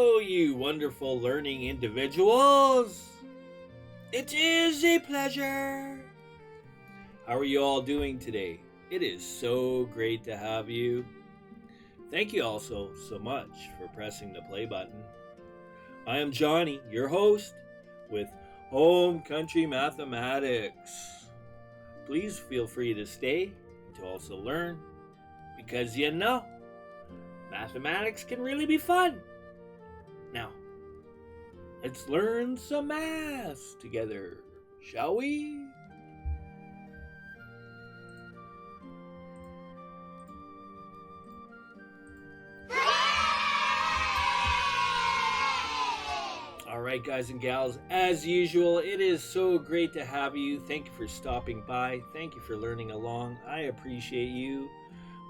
Hello, you wonderful learning individuals. It is a pleasure. How are you all doing today? It is so great to have you. Thank you also so much for pressing the play button. I am Johnny, your host, with HomeCountry Mathematics. Please feel free to stay and to also learn, because mathematics can really be fun. Now, let's learn some math together, shall we? All right, guys and gals, as usual, it is so great to have you. Thank you for stopping by. Thank you for learning along. I appreciate you.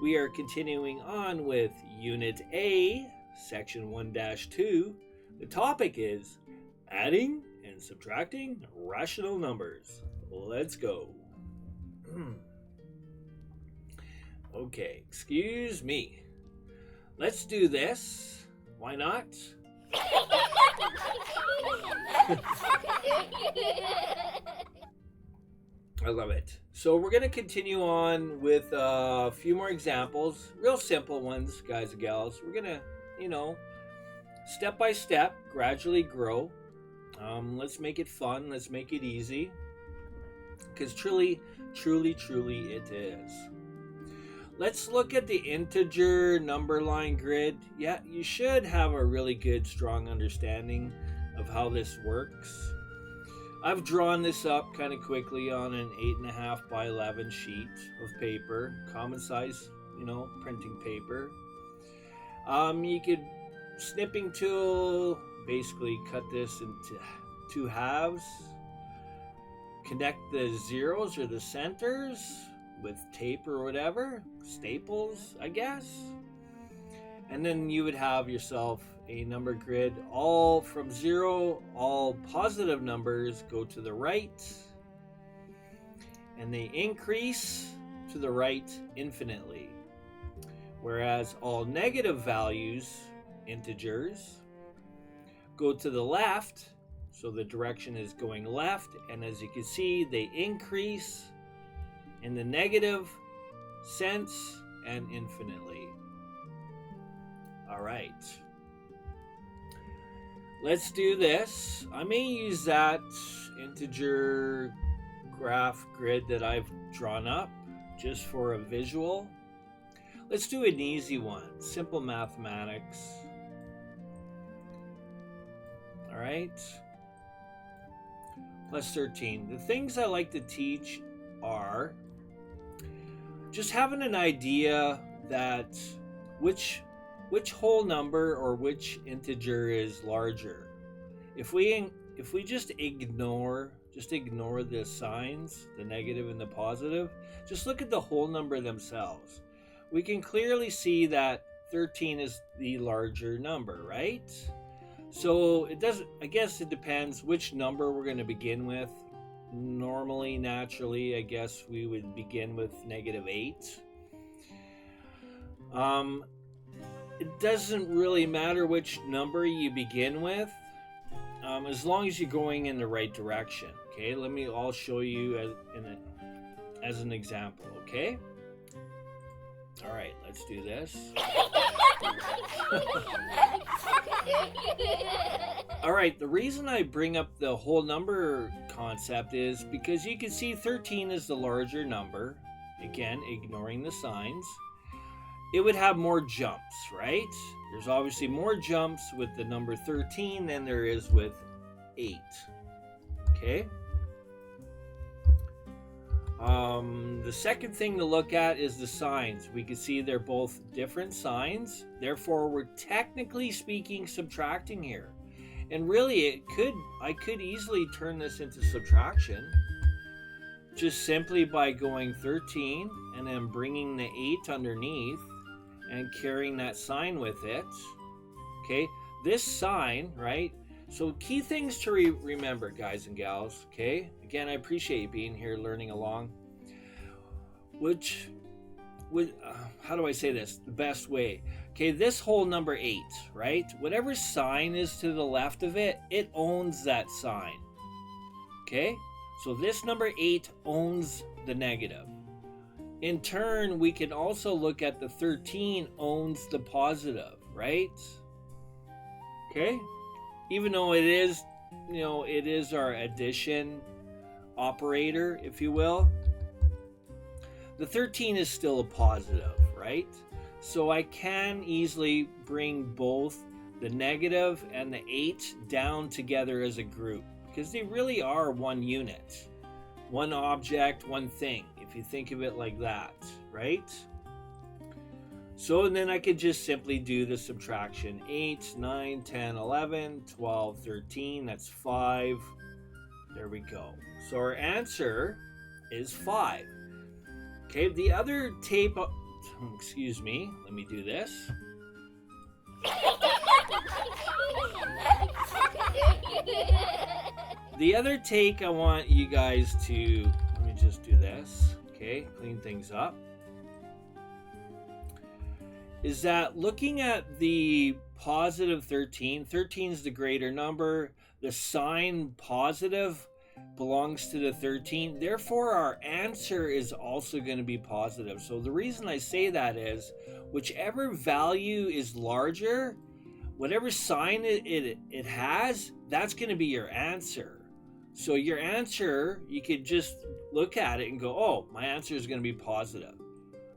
We are continuing on with Unit A, Section 1-2. The topic is adding and subtracting rational numbers. Let's go. Okay, excuse me. Let's do this. Why not? I love it. So we're going to continue on with a few more examples, real simple ones, guys and gals. We're going to, step by step, gradually grow. Let's make it fun. Let's make it easy. Because truly it is. Let's look at the integer number line grid. Yeah, you should have a really good, strong understanding of how this works. I've drawn this up kind of quickly on an 8.5 by 11 sheet of paper, common size, printing paper. You could snipping tool, basically cut this into two halves, connect the zeros or the centers with tape or whatever, staples, I guess. And then you would have yourself a number grid. All from 0, all positive numbers go to the right, and they increase to the right infinitely. Whereas all negative values, integers, go to the left, so the direction is going left, and as you can see, they increase in the negative sense and infinitely. All right. Let's do this. I may use that integer graph grid that I've drawn up just for a visual. Let's do an easy one, simple mathematics. All right. Plus 13. The things I like to teach are just having an idea that which whole number or which integer is larger. If we just ignore the signs, the negative and the positive, just look at the whole number themselves. We can clearly see that 13 is the larger number, right? So I guess it depends which number we're going to begin with. Normally, naturally, I guess we would begin with -8. It doesn't really matter which number you begin with, as long as you're going in the right direction. Okay, I'll show you as an example. Okay. All right, let's do this. All right, the reason I bring up the whole number concept is because you can see 13 is the larger number. Again, ignoring the signs. It would have more jumps, right? There's obviously more jumps with the number 13 than there is with 8. Okay? The second thing to look at is the signs. We can see they're both different signs. Therefore, we're technically speaking subtracting here. And really, I could easily turn this into subtraction just simply by going 13 and then bringing the 8 underneath and carrying that sign with it. Okay, this sign, right? So key things to remember, guys and gals. Okay, again, I appreciate you being here learning along. How do I say this the best way? Okay, this whole number 8, right? Whatever sign is to the left of it, it owns that sign. Okay? So this number 8 owns the negative. In turn, we can also look at the 13 owns the positive, right? Okay? Even though it is, it is our addition operator, if you will, the 13 is still a positive, right? So I can easily bring both the negative and the 8 down together as a group, because they really are one unit, one object, one thing, if you think of it like that, right? So then I could just simply do the subtraction. 8, 9, 10, 11, 12, 13, that's 5. There we go. So our answer is 5. Okay, the other tape, excuse me, let me do this. The other take I want you guys to, let me just do this, okay, clean things up, is that looking at the positive 13, 13 is the greater number, the sign positive belongs to the 13, therefore our answer is also going to be positive. So the reason I say that is whichever value is larger, whatever sign it has, that's going to be your answer. So your answer, you could just look at it and go, oh, my answer is going to be positive,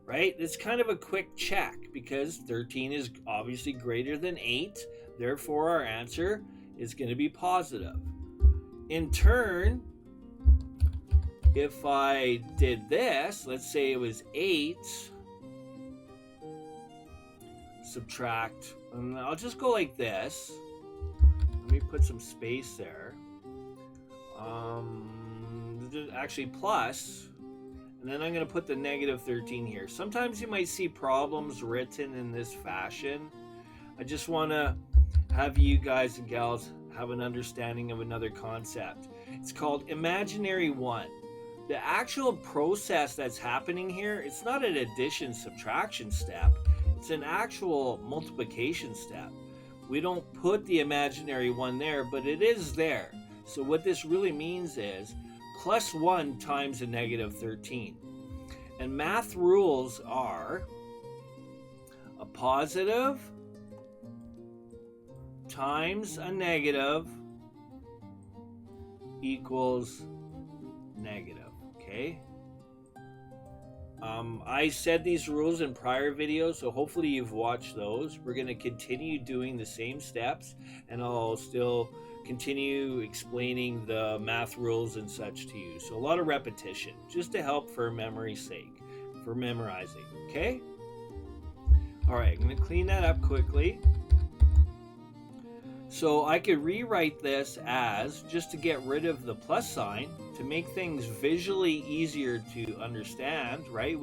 right? It's kind of a quick check because 13 is obviously greater than 8, therefore our answer is going to be positive. In turn, if I did this, let's say it was 8, subtract, and I'll just go like this. Let me put some space there. Actually plus, and then I'm going to put the negative 13 here. Sometimes you might see problems written in this fashion. I just want to have you guys and gals have an understanding of another concept. It's called imaginary 1. The actual process that's happening here, it's not an addition subtraction step, it's an actual multiplication step. We don't put the imaginary 1 there, but it is there. So what this really means is plus 1 times a negative 13. And math rules are a positive times a negative equals negative. Okay. I said these rules in prior videos, so hopefully you've watched those. We're going to continue doing the same steps, and I'll still continue explaining the math rules and such to you. So a lot of repetition, just to help for memory's sake, for memorizing. Okay? All right, I'm going to clean that up quickly. So I could rewrite this as, just to get rid of the plus sign, to make things visually easier to understand, right?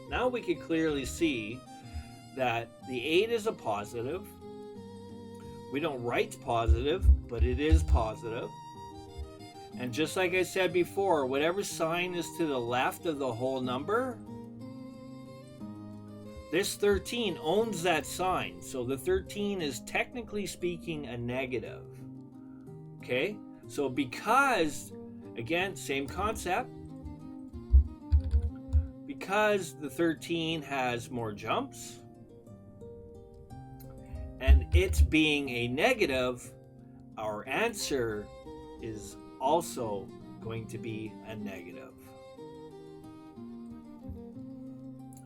Now we could clearly see that the 8 is a positive. We don't write positive, but it is positive. And just like I said before, whatever sign is to the left of the whole number, this 13 owns that sign. So the 13 is technically speaking a negative. Okay? So because, again, same concept, because the 13 has more jumps, and it's being a negative, our answer is also going to be a negative.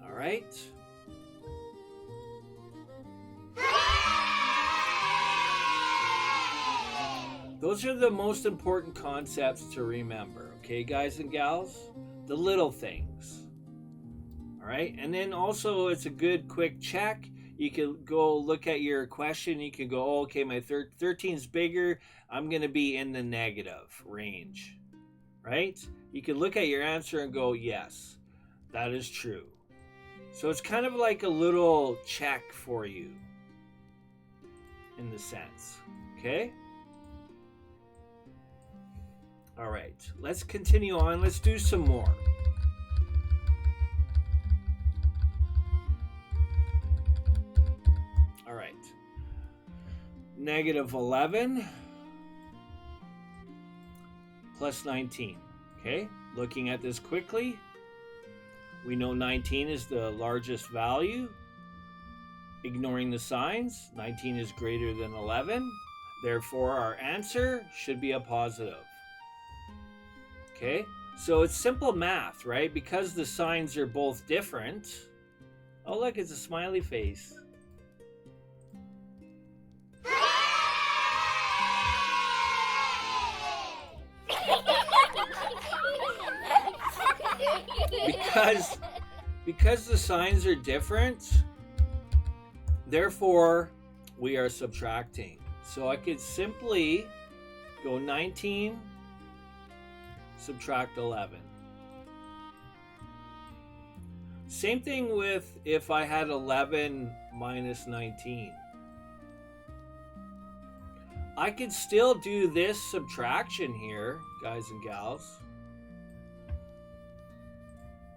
All right? Those are the most important concepts to remember, okay, guys and gals? The little things. All right? And then also, it's a good quick check. You can go look at your question. You can go, oh, okay, my 13 is bigger. I'm going to be in the negative range, right? You can look at your answer and go, yes, that is true. So it's kind of like a little check for you in the sense, okay? All right, let's continue on. Let's do some more. negative 11 plus 19. Okay, looking at this quickly, we know 19 is the largest value. Ignoring the signs, 19 is greater than 11. Therefore, our answer should be a positive. Okay, so it's simple math, right? Because the signs are both different. Oh, look, it's a smiley face. Because the signs are different, therefore we are subtracting. So I could simply go 19 subtract 11. Same thing with if I had 11 minus 19. I could still do this subtraction here, guys and gals.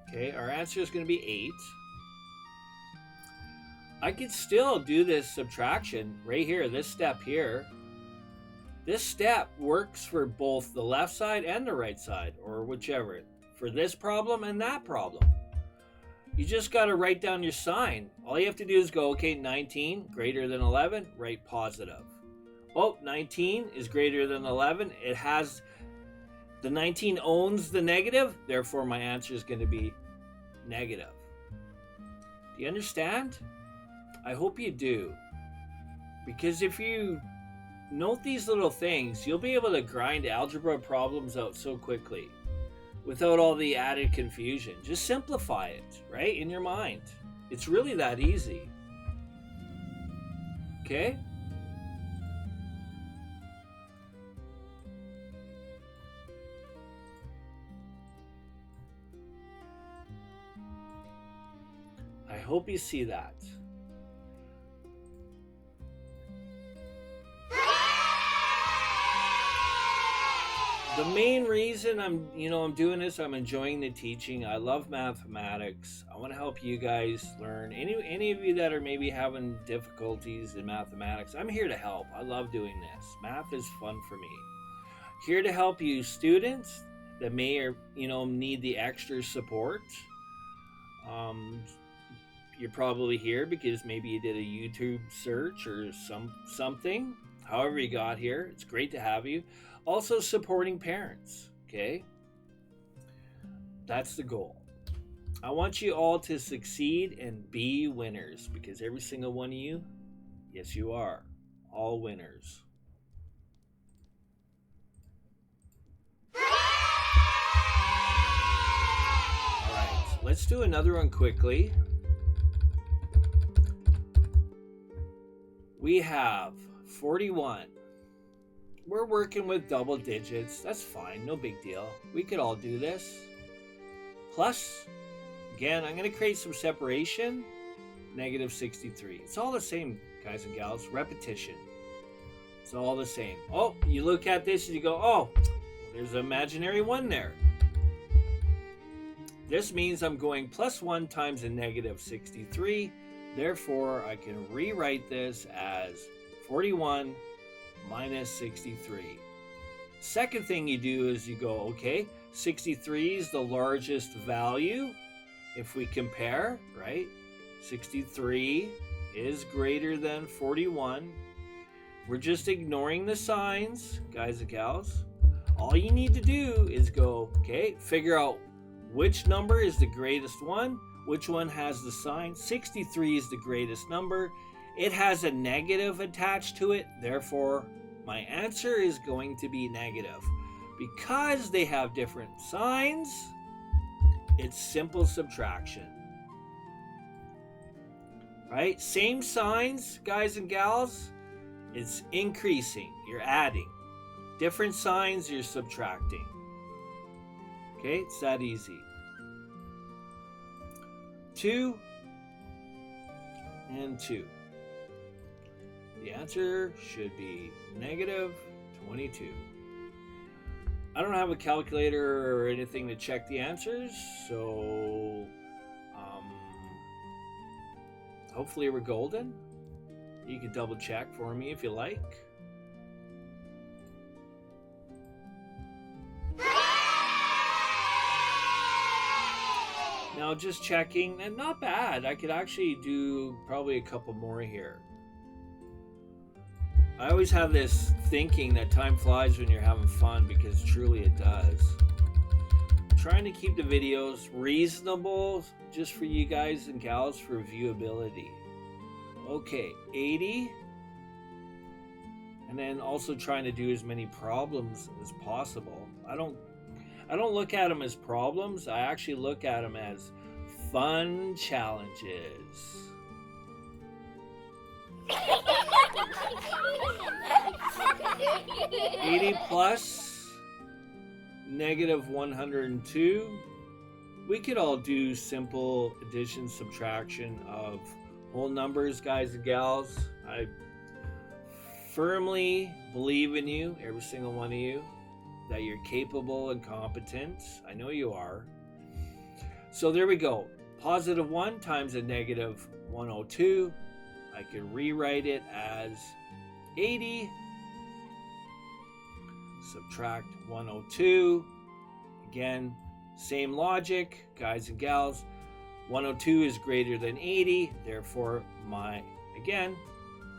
Okay, our answer is going to be 8. I could still do this subtraction right here, this step here. This step works for both the left side and the right side, or whichever, for this problem and that problem. You just got to write down your sign. All you have to do is go, okay, 19 greater than 11, write positive. Oh, 19 is greater than 11. It has, the 19 owns the negative, therefore my answer is going to be negative. Do you understand? I hope you do. Because if you note these little things, you'll be able to grind algebra problems out so quickly without all the added confusion. Just simplify it, right, in your mind. It's really that easy. Okay? I hope you see that. The main reason I'm doing this, I'm enjoying the teaching. I love mathematics. I want to help you guys learn. Any of you that are maybe having difficulties in mathematics, I'm here to help. I love doing this. Math is fun for me. Here to help you students that may or need the extra support. You're probably here because maybe you did a YouTube search or something. However you got here, it's great to have you. Also supporting parents, okay? That's the goal. I want you all to succeed and be winners because every single one of you, yes you are, all winners. All right, let's do another one quickly. We have 41. We're working with double digits. That's fine. No big deal. We could all do this. Plus, again, I'm going to create some separation. Negative 63. It's all the same, guys and gals. Repetition. It's all the same. Oh, you look at this and you go, oh, there's an imaginary 1 there. This means I'm going plus 1 times a negative 63. Therefore, I can rewrite this as 41 minus 63. Second thing you do is you go, okay, 63 is the largest value. If we compare, right, 63 is greater than 41. We're just ignoring the signs, guys and gals. All you need to do is go, okay, figure out which number is the greatest one, which one has the sign. 63 is the greatest number. It has a negative attached to it, therefore my answer is going to be negative. Because they have different signs, it's simple subtraction. Right? Same signs, guys and gals, it's increasing, you're adding. Different signs, you're subtracting. Okay, it's that easy. 2 and 2. The answer should be negative 22. I don't have a calculator or anything to check the answers, so hopefully we're golden. You can double check for me if you like. Now just checking, and not bad. I could actually do probably a couple more here. I always have this thinking that time flies when you're having fun, because truly it does. I'm trying to keep the videos reasonable just for you guys and gals for viewability. Okay, 80. And then also trying to do as many problems as possible. I don't look at them as problems. I actually look at them as fun challenges. $80 plus -102. We could all do simple addition, subtraction of whole numbers, guys and gals. I firmly believe in you, every single one of you, that you're capable and competent. I know you are. So there we go. +1 times a -102. I could rewrite it as 80 subtract 102. Again, same logic, guys and gals. 102 is greater than 80, therefore again,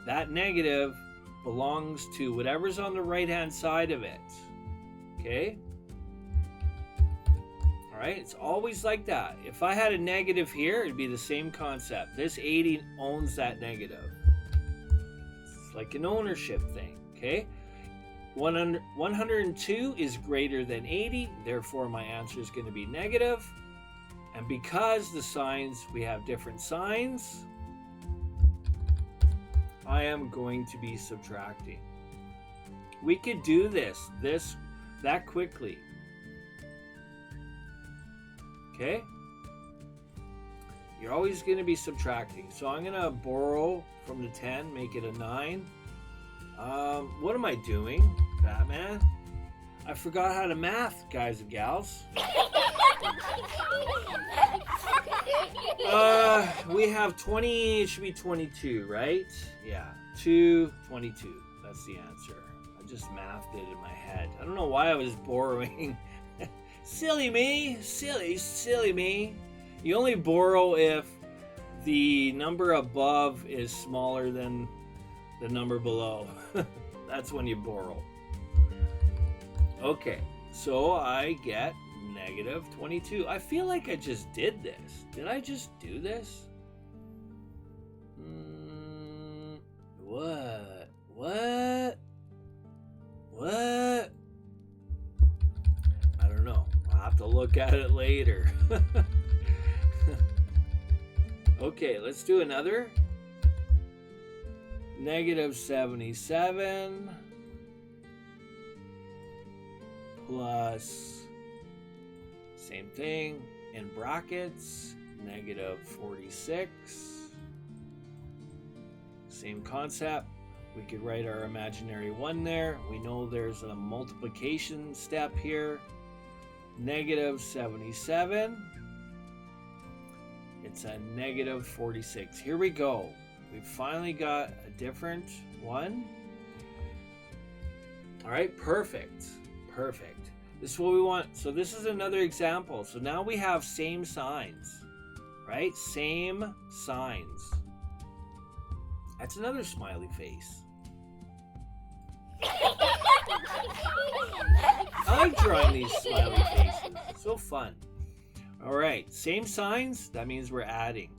that negative belongs to whatever's on the right-hand side of it. Okay? All right, it's always like that. If I had a negative here, it'd be the same concept. This 80 owns that negative. It's like an ownership thing, okay? 102 is greater than 80, therefore my answer is going to be negative. And because the signs, we have different signs, I am going to be subtracting. We could do that quickly. Okay? You're always going to be subtracting. So I'm going to borrow from the 10, make it a 9. What am I doing, Batman? I forgot how to math, guys and gals. We have 20, it should be 22, right? Yeah, 22. That's the answer. I just mathed it in my head. I don't know why I was borrowing. Silly me. Silly me. You only borrow if the number above is smaller than the number below. That's when you borrow. Okay, so I get -22. I feel like I just did this. Did I just do this? What? I don't know. I'll have to look at it later. Okay, let's do another. -77 plus, same thing, in brackets, -46. Same concept. We could write our imaginary 1 there. We know there's a multiplication step here. -77. It's a -46. Here we go. We finally got a different one. All right, perfect. This is what we want. So this is another example. So now we have same signs, right? Same signs. That's another smiley face. I like drawing these smiley faces. So fun. All right, same signs. That means we're adding.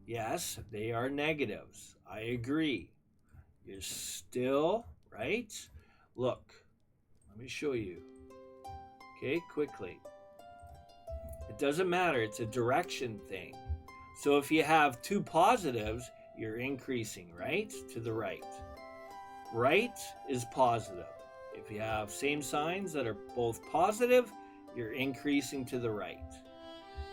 Yes, they are negatives. I agree. You're still, right? Look, let me show you. Okay, quickly. It doesn't matter. It's a direction thing. So if you have 2 positives, you're increasing, right? To the right. Right is positive. If you have same signs that are both positive, you're increasing to the right.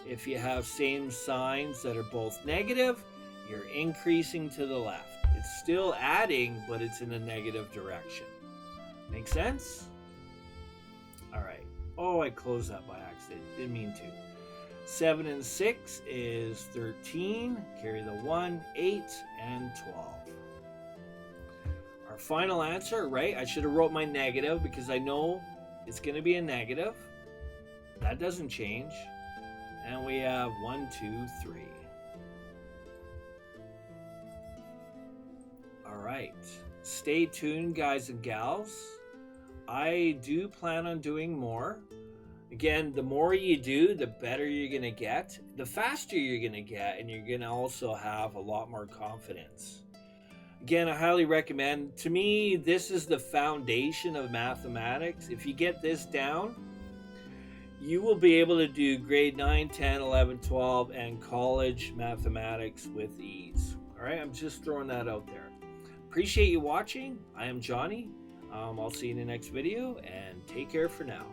If you have same signs that are both negative, you're increasing to the left. It's still adding, but it's in a negative direction. Make sense? All right. Oh, I closed that by accident. Didn't mean to. 7 and 6 is 13. Carry the 1, 8, and 12. final answer, right? I should have wrote my negative because I know it's going to be a negative. That doesn't change. And we have 1, 2, 3. All right. Stay tuned, guys and gals. I do plan on doing more. Again, the more you do, the better you're going to get, the faster you're going to get, and you're going to also have a lot more confidence. Again, I highly recommend. To me, this is the foundation of mathematics. If you get this down, you will be able to do grade 9, 10, 11, 12, and college mathematics with ease. All right, I'm just throwing that out there. Appreciate you watching. I am Johnny. I'll see you in the next video, and take care for now.